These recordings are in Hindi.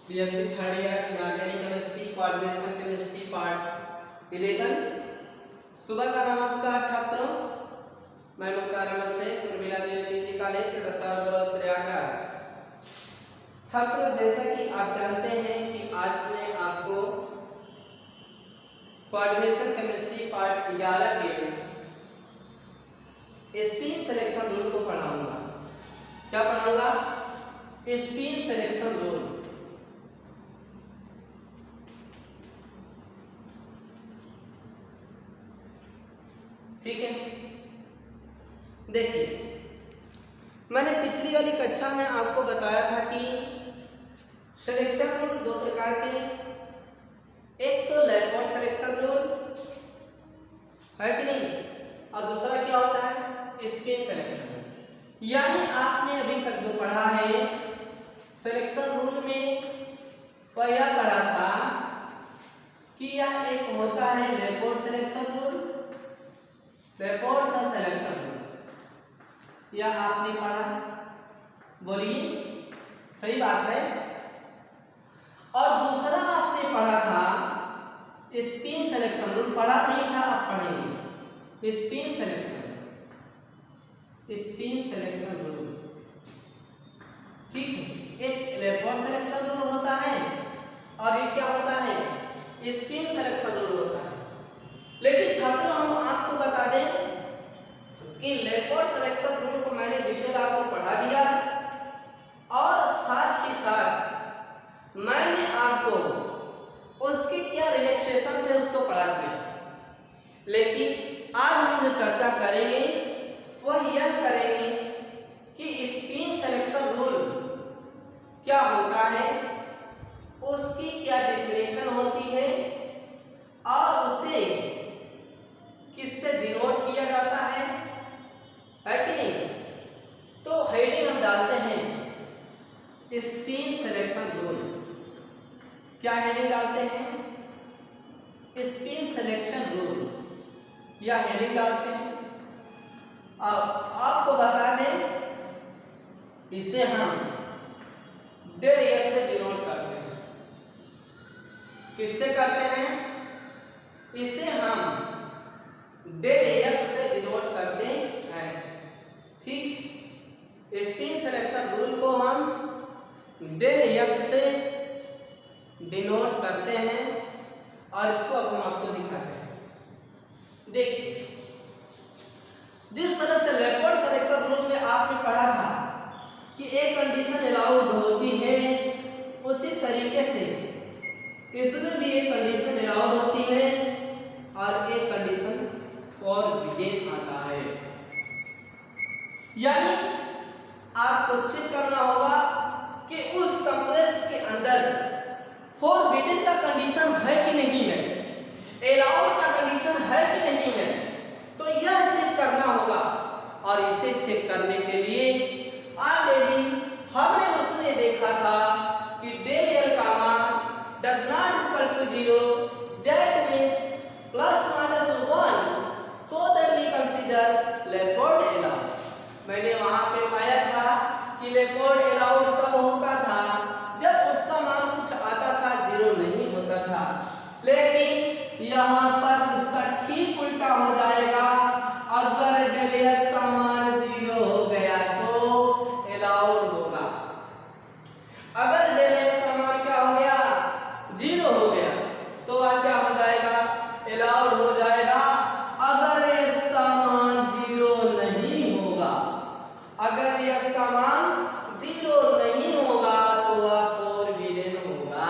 BSc third year inorganic chemistry coordination chemistry part 11। सुबह का नमस्कार छात्रों, मैं मुक्ताराम से उर्मिला देवी पीजी कॉलेज रसाल प्रयागराज। छात्रों, जैसा कि आप जानते हैं कि आज मैं आपको कोऑर्डिनेशन केमिस्ट्री पार्ट 11 के स्पिन सिलेक्शन रूल को पढ़ाऊंगा। क्या पढ़ाऊंगा? Spin selection rule. ठीक है, देखिए मैंने पिछली वाली कक्षा में आपको बताया था कि सिलेक्शन रूल दो प्रकार के, एक तो लैपोर्ट सिलेक्शन रूल है कि नहीं, और दूसरा क्या होता है स्पिन सिलेक्शन रूल। यानी आपने अभी तक जो पढ़ा है सिलेक्शन रूल में वह यह पढ़ा था कि यह एक होता है लैपोर्ट सिलेक्शन रूल, लैपोर्ट सिलेक्शन रूल, यह आपने पढ़ा। बोलिए, सही बात है। और दूसरा आपने पढ़ा था स्पिन सिलेक्शन रूल, पढ़ा नहीं था, आप पढ़ेंगे स्पिन सिलेक्शन रूल। ठीक है, एक लैपोर्ट सिलेक्शन रूल होता है और एक क्या होता है स्पिन सिलेक्शन रूल होता है। लेकिन छात्रों, हम आपको बता दें कि लैपोर्ट सिलेक्शन रूल को मैंने डिटेल आपको पढ़ा दिया और साथ ही साथ मैंने आपको उसके क्या रिलैक्सेशन थे उसको पढ़ा दिया। लेकिन आज हम जो चर्चा करेंगे वह यह करेंगे कि स्पिन सिलेक्शन रूल क्या होता है, उसकी क्या डेफिनेशन होती है और उसे किससे डिनोट किया जाता है कि नहीं। तो हेडिंग हम डालते हैं स्पिन सिलेक्शन रूल। क्या हेडिंग डालते हैं? स्पिन सिलेक्शन रूल, या हेडिंग डालते हैं। अब आपको बता दें इसे हम डेल एस से डिनोट करते हैं। किससे करते हैं? इसे हम डेल एस से डिनोट करते हैं। ठीक, स्पिन सिलेक्शन रूल को हम डेल एस से डिनोट करते हैं और इसको अब हम आपको दिखाते हैं। देखिए, जिस तरह से लैपोर्ट सिलेक्शन रूल में आपने पढ़ा था कि एक कंडीशन अलाउड होती है, उसी तरीके से इसमें भी एक कंडीशन अलाउड होती है और एक कंडीशन फॉरबिडन आता है। यानी आपको चेक करना होगा कि उस कॉम्प्लेक्स के अंदर फॉरबिडन का कंडीशन है कि नहीं है, अलाउड का कंडीशन है कि नहीं है। तो यह चेक करना होगा और इसे चेक करने के लिए ऑलरेडी हमने उसने देखा था कि डेल एल का मान does not equal to 0, that means plus minus 1, so that we consider Laporte allowed. मैंने वहां पे पाया था कि लैपोर्ट अलाउड कब होता था? जब उसका मान कुछ आता था, 0 नहीं होता था। लेकिन यहाँ पर उसका ठीक उल्टा हो जाएगा। अगर डेल एस का मान 0 हो गया तो अलाउड होगा। अगर डेल एस का मान क्या हो गया? 0 हो गया तो वह क्या हो जाएगा? अलाउड हो जाएगा। अगर इसका मान 0 नहीं होगा, अगर इसका मान 0 नहीं होगा तो वह फॉरबिडन होगा।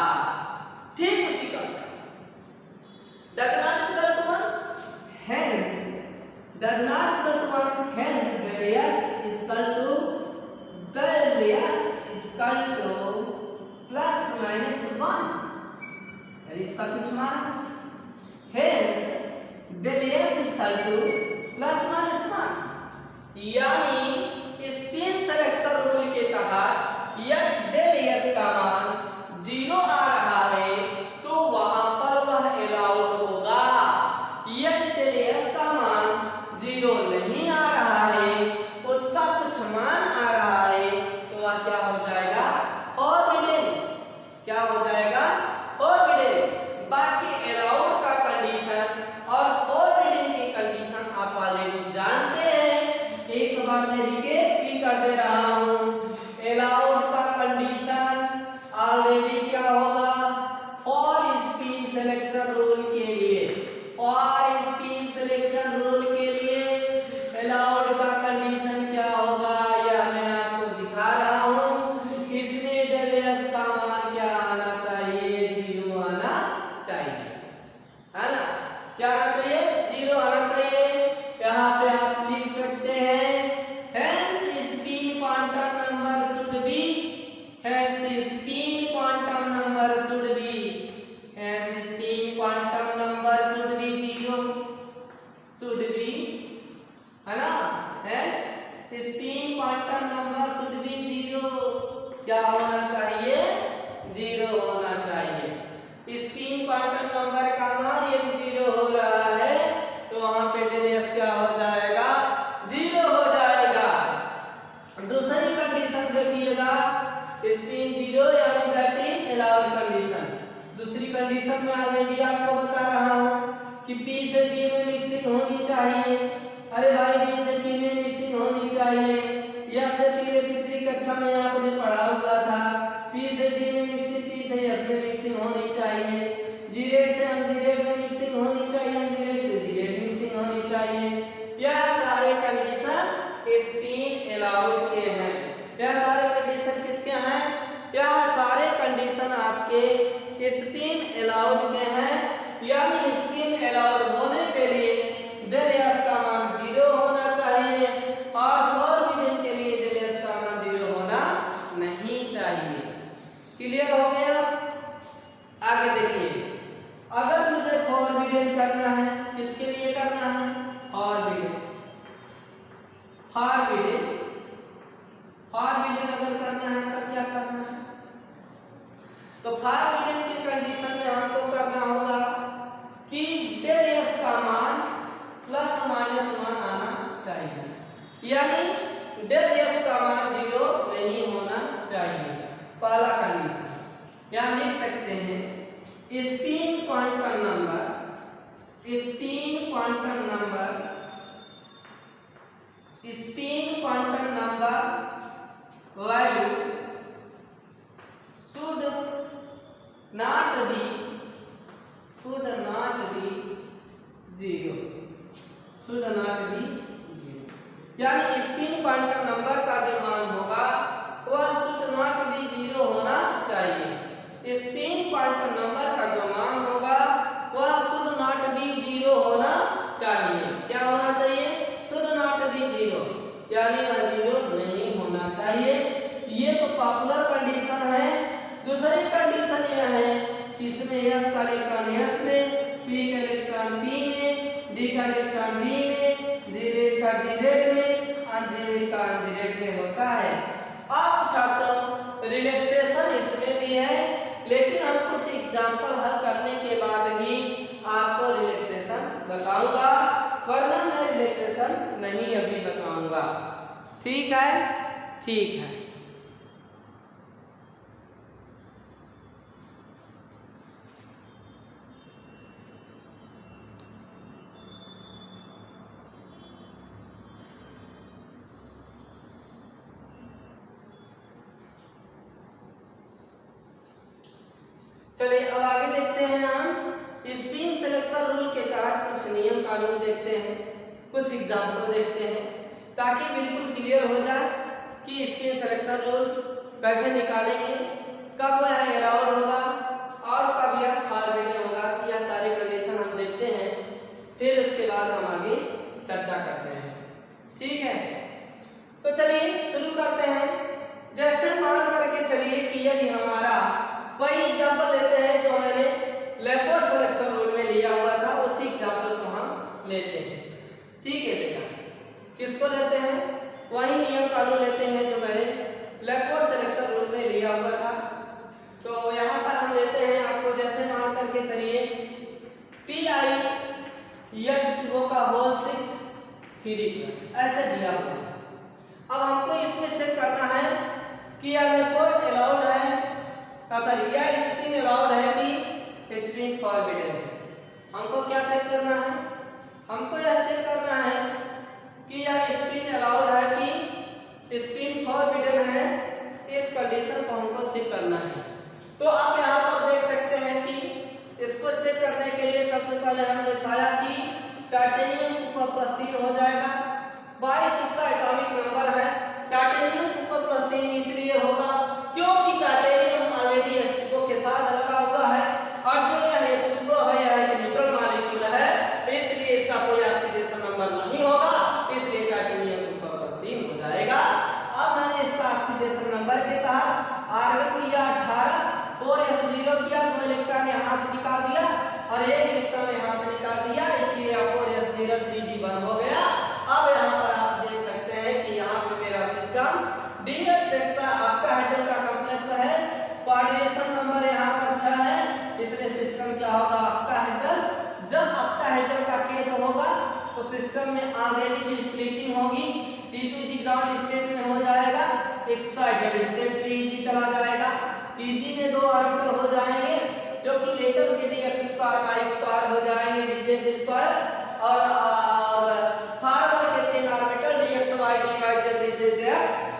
ठीक, उसी का डज नॉट कर दे रहा हूं। अलाउड का कंडीशन ऑलरेडी क्या होगा, फॉर स्पिन सिलेक्शन रूल के लिए, फॉर स्पिन सिलेक्शन रूल के लिए अलाउड का कंडीशन क्या होगा, यह मैं आपको दिखा रहा हूं। इसमें डेल एस का मान क्या आना चाहिए, 0 आना चाहिए, है ना। क्या आना चाहिए, 0 आना चाहिए। यहाँ पे आप लिख सकते हैं hence spin quantum number should be, hence spin quantum number should be, hence spin quantum number should be 0, should be, है ना। hence spin quantum number should be 0, क्या होना चाहिए, 0 होना चाहिए। स्पिन क्वांटम नंबर का मान यदि 0 हो रहा है तो वहां पे डेल एस क्या हो जाएगा, 0 हो जाएगा। दूसरी कंडीशन देखिएगा, स्पिन 0 यानी दैट इज अलाउड कंडीशन। दूसरी कंडीशन में ऑलरेडी आपको बता रहा हूं कि पी से डी में मिक्सिंग होनी चाहिए। अरे भाई डी से पी में मिक्सिंग होनी चाहिए, या से पी में पिछली कक्षा में आपने पढ़ा हुआ था, पी से डी में मिक्सिंग, पी से एस में मिक्सिंग होनी चाहिए, जीरेड से अनजीरेड में मिक्सिंग होनी चाहिए, अनजीरेड से जीरेड मिक्सिंग होनी चाहिए। यह सारे कंडीशन स्पिन अलाउड के हैं। यह सारे कंडीशन किसके हैं, यह सारे कंडीशन आपके स्पिन अलाउड के हैं। यानी स्पिन अलाउड होने के लिए डेल एस का मान 0 होना चाहिए और फॉरबिडन के लिए डेल एस का मान 0 होना नहीं चाहिए। क्लियर हो गया। आगे देखिए, अगर मुझे फॉरबिडन करना है, किसके लिए करना है, फॉरबिडन, फॉरबिडन, फॉरबिडन अगर करना है तब क्या करना है, तो फॉरबिडन की कंडीशन में हमको करना होगा कि डेल एस का मान प्लस माइनस 1 आना चाहिए, यानी डेल एस का मान 0 नहीं होना चाहिए, पहला कंडीशन। यहां लिख सकते हैं spin quantum number, spin quantum number, spin quantum number value should not be 0, should not be 0, यानी स्पिन क्वांटम नंबर का जो मान होगा वह should not be 0 होना चाहिए। स्पिन क्वांटम नंबर का जो मान होगा वह should not be 0 होना चाहिए। क्या होना चाहिए, should not be 0, यानी वह 0 नहीं होना चाहिए। ये तो पॉपुलर कंडीशन है। दूसरी कंडीशन यह है कि इसमें एस का इलेक्ट्रॉन एस में, पी का इलेक्ट्रॉन पी में, डी का इलेक्ट्रॉन डी में, जीरेड का जीरेड में, अनजीरेड का अनजीरेड में होता है। अब छात्रों रिलैक्सेशन इसमें भी है, लेकिन हम कुछ एग्जांपल हल करने के बाद ही आपको रिलैक्सेशन बताऊंगा, वरना मैं रिलैक्सेशन नहीं अभी बताऊंगा। ठीक है, ठीक है। चलिए अब आगे देखते हैं, हम स्पिन सिलेक्शन रूल के तहत कुछ नियम कानून देखते हैं, कुछ एग्जाम्पल देखते हैं, ताकि बिल्कुल क्लियर हो जाए कि स्पिन सिलेक्शन रूल कैसे निकालेंगे, कब वह अलाउड होगा और कब यह फॉरबिडन होगा। यह सारी कंडीशन हम देखते हैं, फिर उसके बाद हम आगे चर्चा करते हैं। ठीक है, तो चलिए शुरू करते हैं। जैसे मान करके चलिए कि यदि हमारा वही एग्जाम्पल लेते हैं जो मैंने लेपर्ड सिलेक्शन रूल में लिया हुआ था, उसी एग्जाम्पल को हम लेते हैं। ठीक है बेटा, किसको लेते हैं, वही नियम कानून लेते हैं जो मैंने लेपर्ड सिलेक्शन रूल में लिया हुआ था। तो यहाँ पर हम लेते हैं, आपको जैसे मान करके चलिए TiH2O का होल 6 3+ ऐसे दिया हुआ। अब हमको इसमें चेक करना है कि यह लेपर्ड अलाउड है, सॉरी यह स्पिन अलाउड है कि स्पिन फॉरबिडन है। हमको क्या चेक करना है, हमको यह चेक करना है कि यह स्पिन अलाउड है कि स्पिन डी टेट्रा ऑक्टाहेड्रल का कॉम्प्लेक्स है, कोऑर्डिनेशन नंबर यहाँ पर 6 है, इसलिए सिस्टम क्या होगा ऑक्टाहेड्रल। जब ऑक्टाहेड्रल का केस होगा तो सिस्टम में ऑलरेडी जो स्प्लिटिंग होगी T2G ग्राउंड स्टेट में हो जाएगा, एक्साइटेड स्टेट TG चला जाएगा, TG में 2 ऑर्बिटल हो जाएंगे जो कि लेटर के dx स्क्वायर y स्क्वायर हो जाएंगे dz स्क्वायर और फॉरवर्ड के 3 orbital dx y dy z dz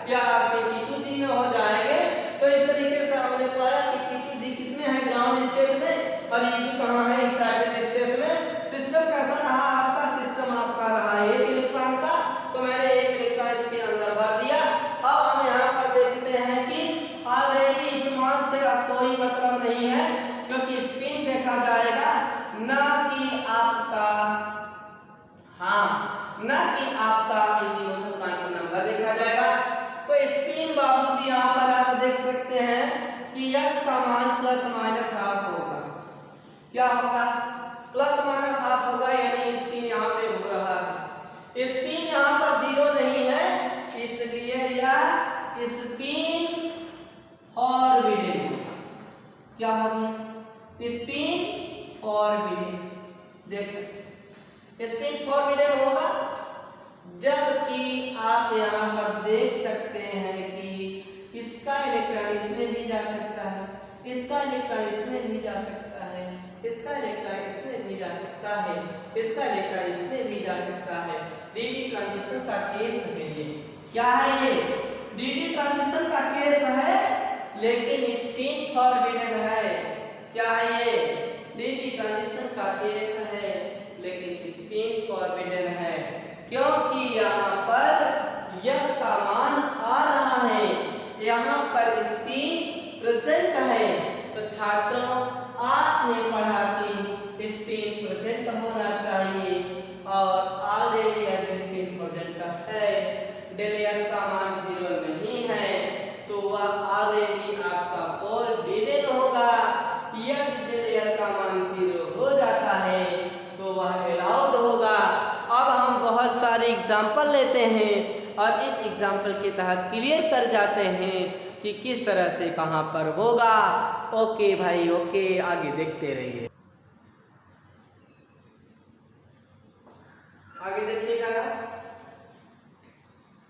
या आपके T2G में हो जाएंगे। तो इस तरीके से हमने पाया कि T2G किसमें है ग्राउंड स्टेट में और EG कहां है एक्साइटेड स्टेट में। सिस्टम कैसा रहा आपका, सिस्टम आपका रहा 1 इलेक्ट्रॉन का, तो मैंने 1 इलेक्ट्रॉन इसके अंदर भर दिया। अब हम यहाँ पर देखते हैं कि ऑलरेडी इस मान से अब कोई मतलब नहीं है क्योंकि स्पिन देखा जाएगा ना कि आपका ना कि आपका इलेक्ट्रॉन क्वांटम नंबर देखा जाएगा। तो स्पिन बाबूजी यहाँ पर आप देख सकते हैं कि s का मान प्लस माइनस हाफ होगा। क्या होगा? प्लस माइनस हाफ होगा, यानी स्पिन यहाँ पे हो रहा है। स्पिन यहाँ पर 0 नहीं है, इसलिए यह स्पिन फॉरबिडन। क्या होगी? Spin forbidden. देख सकते स्पिन फॉरबिडन होगा, जबकि आप यहाँ पर देख सकते हैं कि इसका इलेक्ट्रॉन इसमें भी जा सकता है, इसका इलेक्ट्रॉन इसमें भी जा सकता है, इसका इलेक्ट्रॉन इसमें भी जा सकता है, इसका इलेक्ट्रॉन इसमें भी जा सकता है। डीडी ट्रांजिशन का केस है ये। क्या है ये? डीडी ट्रांजिशन का केस है, लेकिन स्पिन फॉरबिडन है। क्या है ये? डीडी ट्रांजिशन का केस है, लेकिन स्पिन फॉरबिडन है, क्योंकि यहाँ पर यस का मान आ रहा है, यहाँ पर स्पिन प्रेजेंट है। तो छात्रों आपने पढ़ा कि स्पिन प्रेजेंट होना चाहिए और ऑलरेडी यदि स्पिन प्रेजेंट है, डेल एस का मान 0 नहीं है, तो वह ऑलरेडी आपका फॉरबिडन होगा। यदि डेल एस का मान 0 हो जाता है तो वह अलाउड होगा। अब हम बहुत सारे एग्जाम्पल लेते हैं और इस एग्जाम्पल के तहत क्लियर कर जाते हैं कि किस तरह से कहाँ पर होगा। ओके भाई, ओके, आगे देखते रहिए। आगे देखिएगा।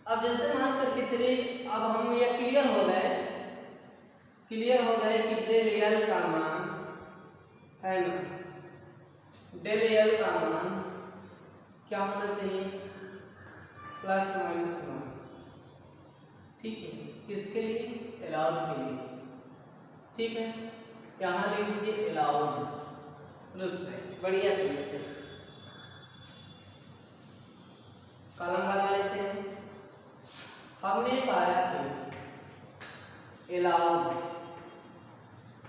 अब जैसे मान करके चलिए, अब हम ये क्लियर हो गए कि डेल एल का मान है ना, डेल एल का मान क्या होना चाहिए? Plus minus 1। ठीक है, किसके लिए? अलाउड के लिए। ठीक है, यहाँ लिख लीजिए अलाउड। रुक जाए, बढ़िया से लिखते हैं, कलम बना लेते हैं। हमने पाया कि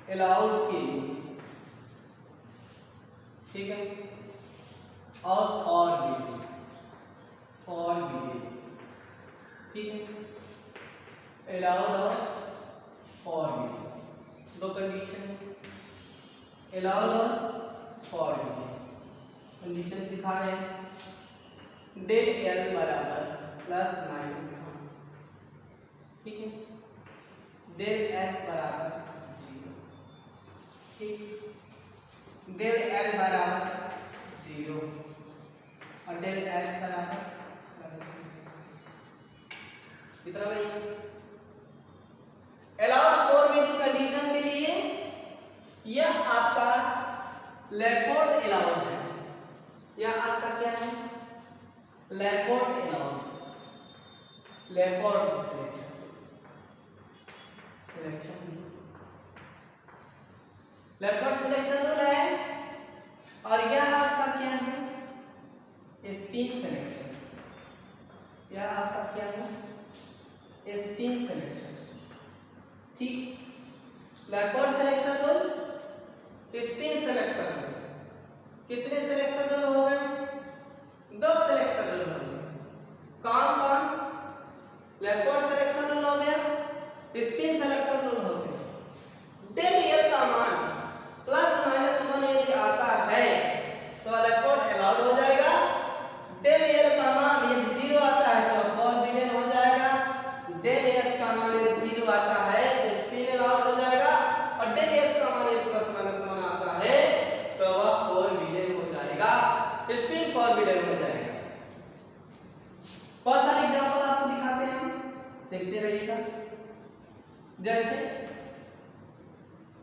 अलाउड के लिए, ठीक है, और फॉरबिडन, ठीक है, अलाउड और फॉरबिडन, 2 कंडीशन, अलाउड और फॉरबिडन। कंडीशन दिखा रहे हैं, डेल एल बराबर प्लस माइनस 1, ठीक है, डेल एस बराबर 0, ठीक, डेल एल बराबर 0 और डेल एस बराबर प्लस माइनस। कितना भाई? अलाउड फॉरबिडन कंडीशन के लिए यह आपका लैपोर्ट अलाउड है, यह आपका क्या है? Laporte allowed, Laporte selection, Laporte selection rule है। और यह आपका क्या है? Spin selection. यह आपका क्या है? Spin selection. ठीक, Laporte selection rule, spin selection rule. कितने सिलेक्शन रूल हो गए? 2 सिलेक्शन रूल हो गए। कौन कौन? लैपोर्ट सिलेक्शन रूल हो गया, स्पिन सिलेक्शन रूल हो गया। डेल एल का मान प्लस माइनस 1 यदि आता है तो लैपोर्ट अलाउड हो जाएगा। डेल एल का मान यदि 0 आता है तो फॉरबिडन हो जाएगा। डेल x का मान 0 आता है तो स्पिन अलाउड हो जाएगा, और डेल x का मान +-1 आता है तो वह फॉरबिडन हो जाएगा, स्पिन फॉरबिडन हो जाएगा। बहुत सारे एग्जांपल आपको दिखाते हैं, हम देखते रहिएगा। जैसे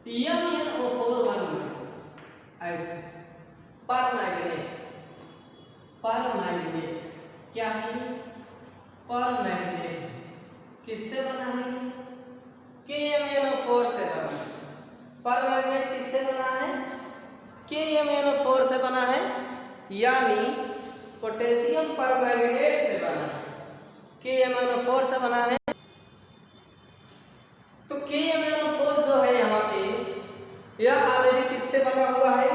MnO4 ऐसे परमैग्नेट क्या है? परमैग्नेट किससे बना है? KMnO4 से बना है। परमैग्नेट किससे बना है? KMnO4 से बना है, यानी पोटेशियम परमैग्नेट से बना है, KMnO4 से बना है। तो KMnO4 जो है यहाँ पे यह ऑलरेडी किससे बना हुआ है?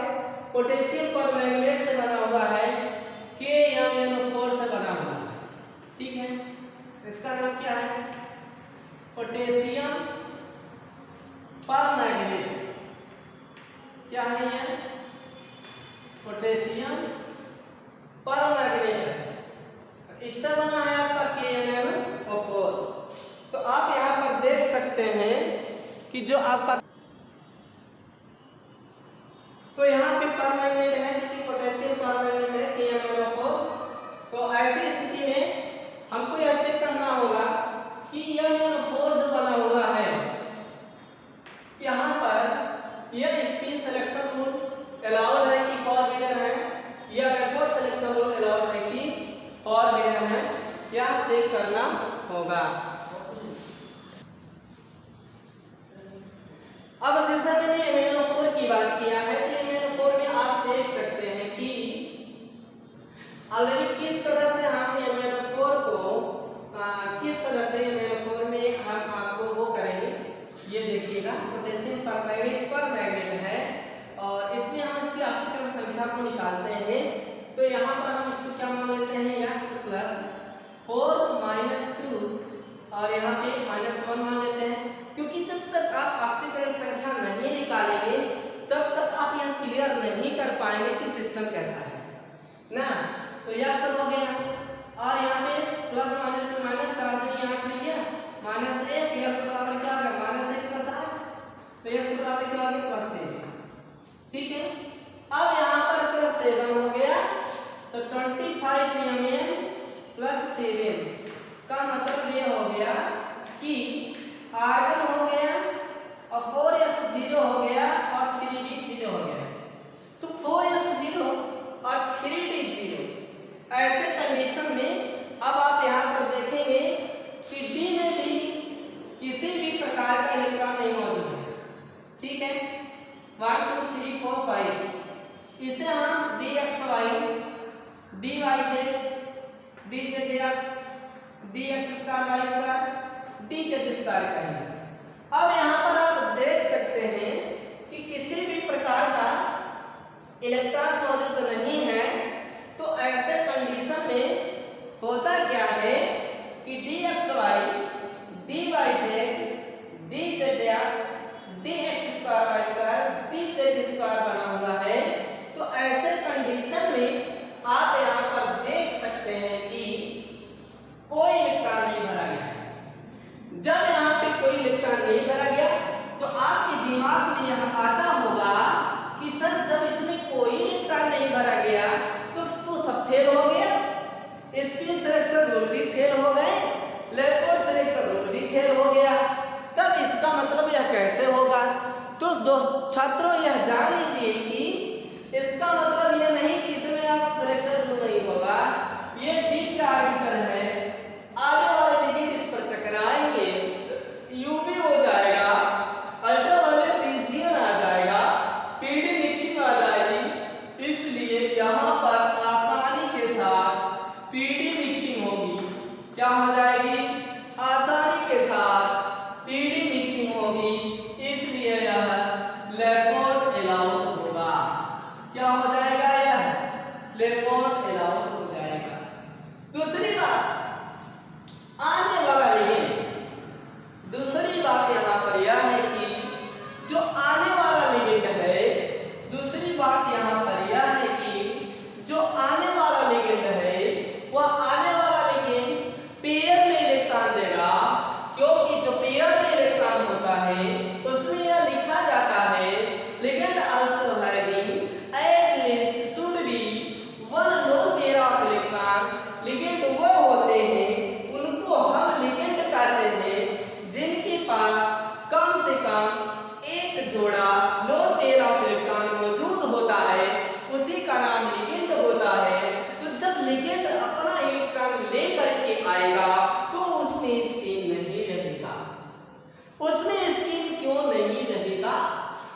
पोटेशियम परमैग्नेट से बना हुआ है, KMnO4 से बना हुआ है। ठीक है, इसका नाम क्या है? पोटेशियम परमैग्नेट। क्या है यह? पोटेशियम परमैग्नेट है, इससे बना है आपका KMnO4। तो आप यहाँ पर देख सकते हैं कि जो आपका तो यहाँ पे परमैग्नेट है जो कि पोटेशियम परमैग्नेट है KMnO4। तो ऐसी स्थिति में हमको यह चेक करना होगा कि MnO4 जो बना हुआ है यहाँ पर यह स्पिन सिलेक्शन रूल अलाउड है कि फॉरबिडन है, या रेकॉर्ड सिलेक्शन रूल अलाउड है कि फॉरबिडन है, यह चेक करना होगा। अब जैसा मैंने MnO4 की बात किया है तो MnO4 में आप देख सकते हैं कि ऑलरेडी किस तरह से हम MnO4 को किस तरह से MnO4 में हम आपको वो करेंगे, ये देखिएगा। पोटेशियम परमैग्नेट है और इसमें हम इसकी ऑक्सीकरण संख्या को निकालते हैं, तो यहाँ पर हम इसको क्या मान लेते हैं? x+4 - 2 और यहाँ पे -1 मान लेते हैं, क्योंकि जब तक आप ऑक्सीकरण संख्या नहीं निकालेंगे तब तक आप यह क्लियर नहीं कर पाएंगे कि सिस्टम कैसा है ना। तो यह सब हो गया, और यहाँ पे प्लस माइनस से माइनस 4 दूनी 8 मिल गया, -1 x बराबर क्या आ गया? -1 + 8, तो x बराबर क्या आ गया? +7। ठीक है, अब यहाँ पर +7 हो गया तो 25 Mn + 7 का मतलब ये हो गया कि आर्गन हो गया और 4s 0 हो गया और 3d 0 हो गया। तो 4s 0 और 3d 0 ऐसे कंडीशन में अब आप यहाँ पर देखेंगे कि d में भी किसी भी प्रकार का इलेक्ट्रॉन नहीं मौजूद है। ठीक है, 1 2 3 4 5 इसे हम dxy dyz dzx dx² y² dz² करेंगे। अब यहाँ पर आप देख सकते हैं कि किसी भी प्रकार का इलेक्ट्रॉन मौजूद नहीं है, तो ऐसे कंडीशन में होता क्या है कि dxy dyz dzx dx² y² dz² बना हुआ है। तो ऐसे कंडीशन में आप यहाँ पर देख सकते हैं कि कोई इलेक्ट्रॉन नहीं भरा गया। जब यहाँ पे कोई इलेक्ट्रॉन नहीं भरा गया तो आपके दिमाग में यह आता होगा कि सर जब इसमें कोई इलेक्ट्रॉन नहीं भरा गया तो सब फेल हो गया, स्पिन सिलेक्शन रूल भी फेल हो गए, लेपर्ड सिलेक्शन रूल भी फेल हो गया। तब इसका मतलब यह कैसे होगा? तो दोस्त छात्रों यह जान लीजिए कि इसका मतलब यह नहीं कि इसमें आप सिलेक्शन रूल नहीं होगा, ये d का आर्बिटर है, आगे वाले डिजिट इस पर टकराएंगे, यूवी हो जाएगा, अल्ट्रावायलेट रीजियन आ जाएगा, पीडी मिक्सिंग आ जाएगी। इसलिए यहाँ पर आसानी के साथ पीडी मिक्सिंग होगी। क्या हो जाएगी? आसानी के साथ पीडी मिक्सिंग होगी, इसलिए यह लेपर्ड अलाउड होगा। क्या हो जाएगा? कम एक जोड़ा लोन पेयर ऑफ इलेक्ट्रॉन मौजूद होता है, उसी का नाम लिगेंड होता है। तो जब लिगेंड अपना इलेक्ट्रॉन लेकर के आएगा तो उसमें स्पिन नहीं रहेगा। उसमें स्पिन क्यों नहीं रहेगा?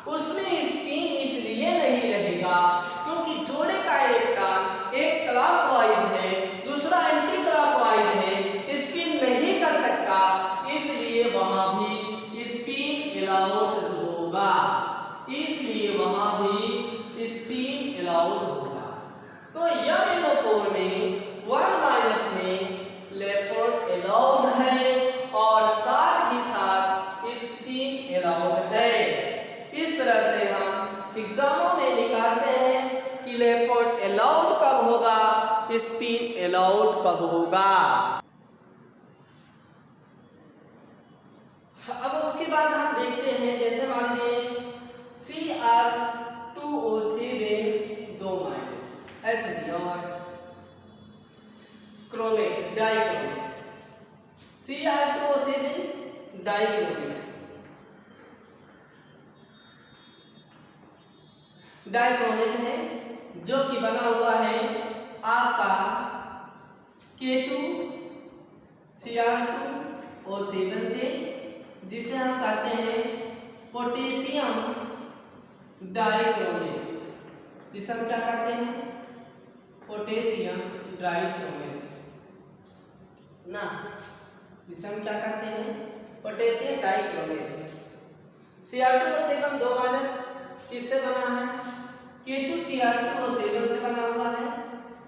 उसमें स्पिन इसलिए नहीं रहेगा क्योंकि जोड़े का इलेक्ट्रॉन एक क्लॉकवाइज है, दूसरा एंटी क्लॉकवाइज है, स्पिन नहीं कर सकता, इसलिए वहां भी स्पिन अलाउड होगा। इसलिए वहां भी स्पिन अलाउड होगा। तो MnO4 में 1 में लेपर्ड अलाउड है और साथ ही साथ स्पिन अलाउड है। इस तरह से हम एग्जामों में निकालते हैं कि लेपर्ड अलाउड कब होगा, स्पिन अलाउड कब होगा। अब उसके बाद हम देखते हैं, जैसे मान लीजिए Cr2O7 2 ऐसे दिया हुआ है, chromate dichromate, Cr2O7 dichromate, dichromate है जो कि बना हुआ है आपका K2Cr2O7 से, जिसे हम कहते हैं पोटेशियम डाइक्रोमेट, जिसे हम क्या कहते हैं पोटेशियम डाइक्रोमेट ना, जिसे हम क्या कहते हैं पोटेशियम डाइक्रोमेट। Cr2O7 2 किससे बना है? K2Cr2O7 से बना हुआ है,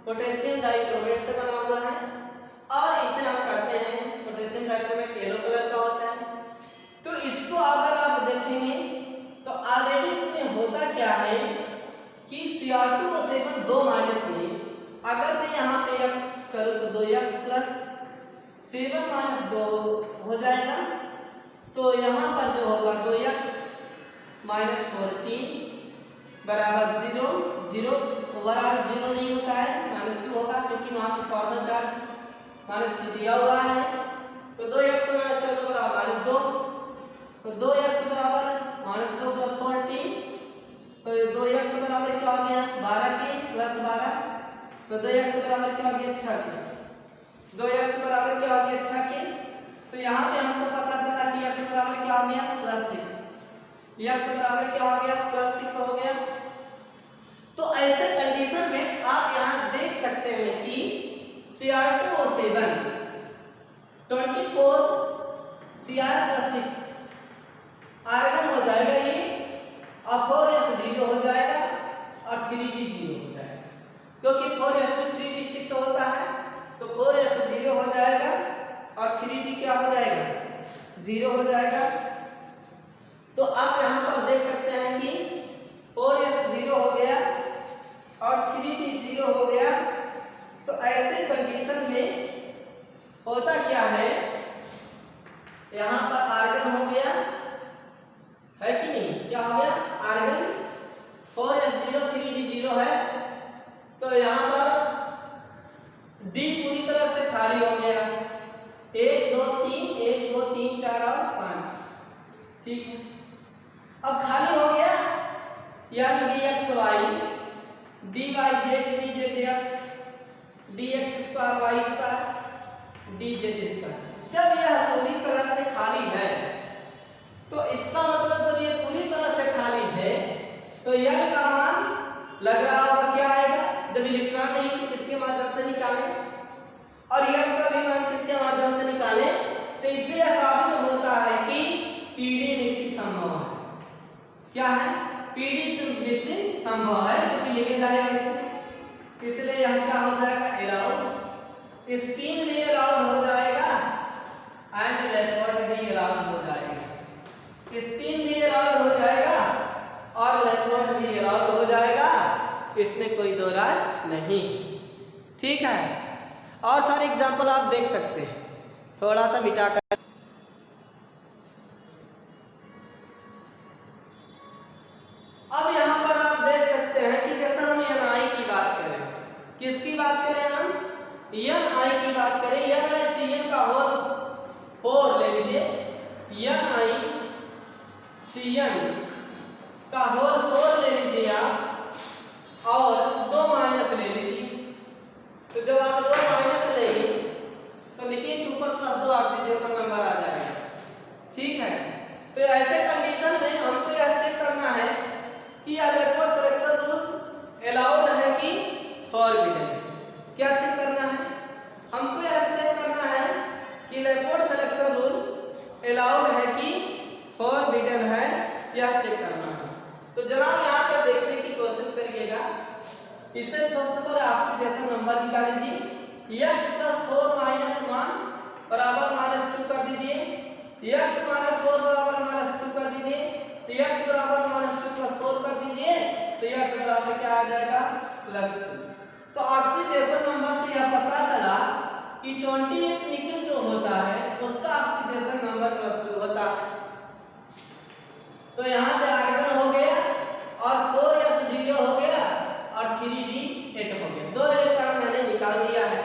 पोटेशियम डाइक्रोमेट से बना हुआ है, और इसे हम कहते हैं पोटेशियम डाइक्रोमेट येलो कलर का होता है। तो इसको अगर आप देखेंगे तो ऑलरेडी इसमें होता क्या है कि Cr2O7 2 में अगर मैं यहाँ पे x करूँ तो 2x प्लस 7 - 2 हो जाएगा। तो यहाँ पर जो होगा 2x - 14 बराबर 0 0, ओवरऑल 0 नहीं होता है, -2 होगा क्योंकि वहाँ पे फॉर्मल चार्ज -2 दिया हुआ है। तो 2x - 14 बराबर -2, तो 2x बराबर -2 + 14, तो 2x बराबर क्या हो गया 12 के प्लस 12, तो 2x बराबर क्या हो गया 6 के, 2x बराबर क्या हो गया 6 के। तो यहाँ पे हमको पता चला कि x बराबर क्या हो गया +6, x बराबर क्या हो गया +6 हो गया। तो ऐसे कंडीशन में आप यहाँ देख सकते हैं कि Cr2O7 24 Cr + 6 आर्गन हो जाएगा ये, और 4s 0 हो जाएगा और 3d 0 हो जाएगा, क्योंकि 4s 3d 6 होता है, तो 4s 0 हो जाएगा और 3d क्या हो जाएगा 0 हो जाएगा। तो आप यहाँ पर देख सकते हैं कि 4s 0 हो गया और 3d 0 हो गया। तो ऐसे कंडीशन में होता क्या है, यहाँ पर आर्गन हो गया है कि नहीं, क्या हो गया आर्गन 4s 0 3d 0 है, तो यहाँ पर d पूरी तरह से खाली हो गया, 1 2 3 1 2 3 4 और 5, ठीक है। अब खाली हो गया, यानी dxy dyz dzx dx² y² dz²। जब यह पूरी तरह से खाली है तो इसका मतलब जब ये पूरी तरह से खाली है तो L का मान लग रहा होगा क्या आएगा, जब इलेक्ट्रॉन नहीं तो किसके माध्यम से निकालें, और S का भी मान किसके माध्यम से निकालें। तो इससे यह साबित होता है कि pd मिक्सिंग संभव है। क्या है pd मिक्सिंग संभव है, क्योंकि लिगेंड आएगा इसमें, इसलिए यह क्या हो जाएगा अलाउड, स्पिन भी अलाउड हो जाएगा एंड लेपर्ड भी अलाउड हो जाएगा, स्पिन भी अलाउड हो जाएगा और लेपर्ड भी अलाउड हो जाएगा, इसमें कोई दो राय नहीं, ठीक है। और सारे एग्जांपल आप देख सकते हैं, थोड़ा सा मिटाकर। अब यहाँ पर आप देख सकते हैं कि जैसे हम Ni की बात करें, किसकी बात करें हम Ni की बात करें, NiCN का होल 4 ले लीजिए, Cn का होल 4 ले लीजिए आप और 2 माइनस ले लीजिए। तो जब आप 2 माइनस लेंगे तो लिखिए कि ऊपर +2 ऑक्सीडेशन नंबर आ जाएगा। ठीक है, तो ऐसे कंडीशन में हमको यह चेक करना है कि यह इलेक्ट्रोड सिलेक्शन रूल अलाउड है कि फॉरबिडन है। क्या चेक करना है? हमको यह चेक करना है कि इलेक्ट्रोड सिलेक्शन रूल अलाउड है कि फॉरबिडन है, यह चेक करना है। तो जनाब यहाँ पर देखने की कोशिश करिएगा। इसे सबसे पहले ऑक्सीडेशन नंबर निकाल लीजिए। x + 4 - 1 बराबर -2 कर दीजिए। x - 4 बराबर -2 कर दीजिए। तो x बराबर -2 + 4 कर दीजिए। तो x बराबर क्या आ जाएगा? +2। तो ऑक्सीडेशन नंबर से यह पता चला कि 28 निकल जो होता है उसका ऑक्सीडेशन नंबर +2 होता है। तो यहाँ पे आर्गन हो गया और 4s 0 हो गया और 3d 8 हो गया। 2 इलेक्ट्रॉन मैंने निकाल दिया है।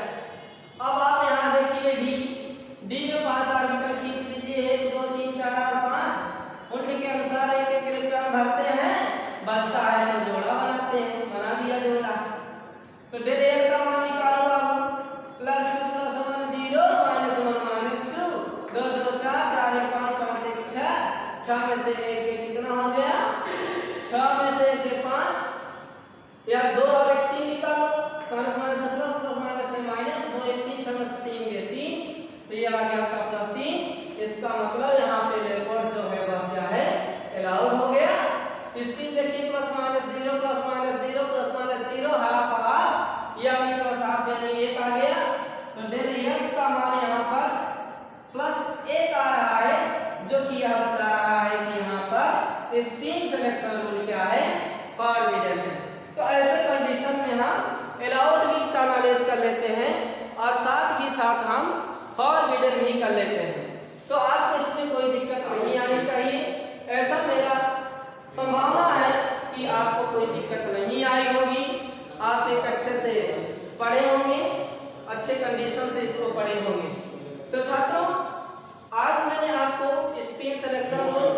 अब आप यहाँ देखिए डी में 5 ऑर्बिटल खींच लीजिए, 1 2 3 4 और 5। उनके अनुसार एक एक इलेक्ट्रॉन भरते हैं, बचता है तो जोड़ा बनाते हैं। बना दिया जोड़ा। तो डेल एल का मान निकालो बाबू। +2 + 1 0 -1 -2 2 2 4 4 1 5 5 1 6 6 में से 1 कितना हो गया? 6 में से 1 5 या 2 और 1 3 निकालो। माइनस माइनस से प्लस, प्लस माइनस से माइनस, 2 1 3 6 में से 3 ये 3। तो ये आ गया आपका +3। इसका मतलब यहाँ पे इलेक्ट्रोड जो है वह क्या है? अलाउड हो गया। स्पिन देखिए +-0 +-0 +-0 हाफ हाफ यानी प्लस हाफ यानी 1 आ गया। तो डेल एस का मान यहाँ पर +1 आ रहा है, जो कि यह बता रहा है कि यहाँ पर स्पिन सिलेक्शन रूल क्या है? फॉरबिडन है। तो ऐसे कंडीशन में हम अलाउड भी का नॉलेज कर लेते हैं और साथ ही साथ हम फॉरबिडन भी कर लेते हैं। तो आपको इसमें कोई दिक्कत नहीं आनी चाहिए। ऐसा मेरा संभावना है कि आपको कोई दिक्कत नहीं आई होगी। आप एक अच्छे से पढ़े होंगे, अच्छे कंडीशन से इसको पढ़े होंगे। तो छात्रों, आज मैंने आपको spin selection rule,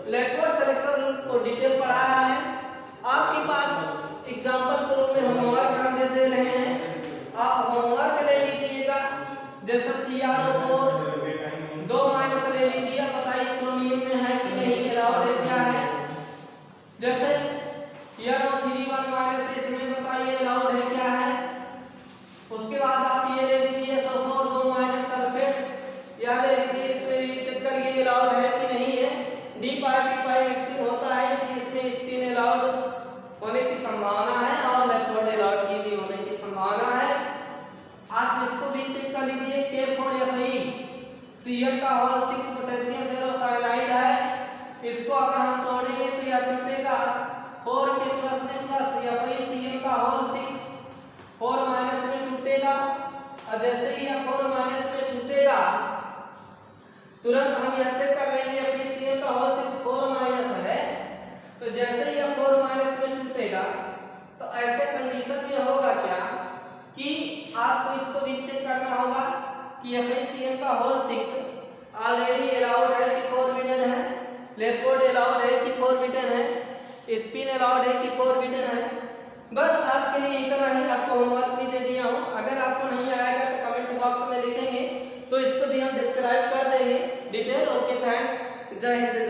electrode selection rule को डिटेल पढ़ाया है। आपके पास एग्जांपल के रूप में होमवर्क हम दे रहे हैं। आप होमवर्क ले लीजिएगा। जैसे CrO4 2 माइनस ले लीजिए, बताइए क्रोमियम में है कि नहीं, अलाउड है क्या है। जैसे NO3 माइनस इसमें बताइए अलाउड है क्या है। उसके बाद आप ये ले लीजिए सल्फर 2 माइनस सल्फेट, या ले लीजिए इसमें भी चेक करिए अलाउड है कि नहीं है। D5 मिक्सिंग होता है, इसलिए इसमें स्पिन अलाउड होने की संभावना है और इलेक्ट्रोड अलाउड की भी होने की संभावना है। आप इसको भी चेक कर लीजिए। K4Fe Cl का होल 6 पोटेशियम फेरोसाइनाइड है। इसको अगर हम तोड़ेंगे तो यह टूटेगा 4 के प्लस में प्लस, FeCl का होल 6 4 माइनस में टूटेगा। और जैसे ही यह 4 माइनस में टूटेगा तुरंत हम यह चेक कर लेंगे अपनी Cl का होल 6 4 माइनस है। तो जैसे ही यह 4 माइनस में टूटेगा तो ऐसे कंडीशन में होगा क्या कि आपको इसको भी चेक करना होगा कि FeCl का होल 6 ऑलरेडी अलाउड है कि फॉरबिडन है, इलेक्ट्रोड अलाउड है कि फॉरबिडन है, स्पिन अलाउड है कि फॉरबिडन है। बस आज के लिए इतना ही। आपको होमवर्क भी दे दिया हूँ। अगर आपको नहीं आएगा तो कमेंट बॉक्स में लिखेंगे, तो इसको भी हम डिस्क्राइब कर देंगे डिटेल। Okay, thanks. जय हिंद।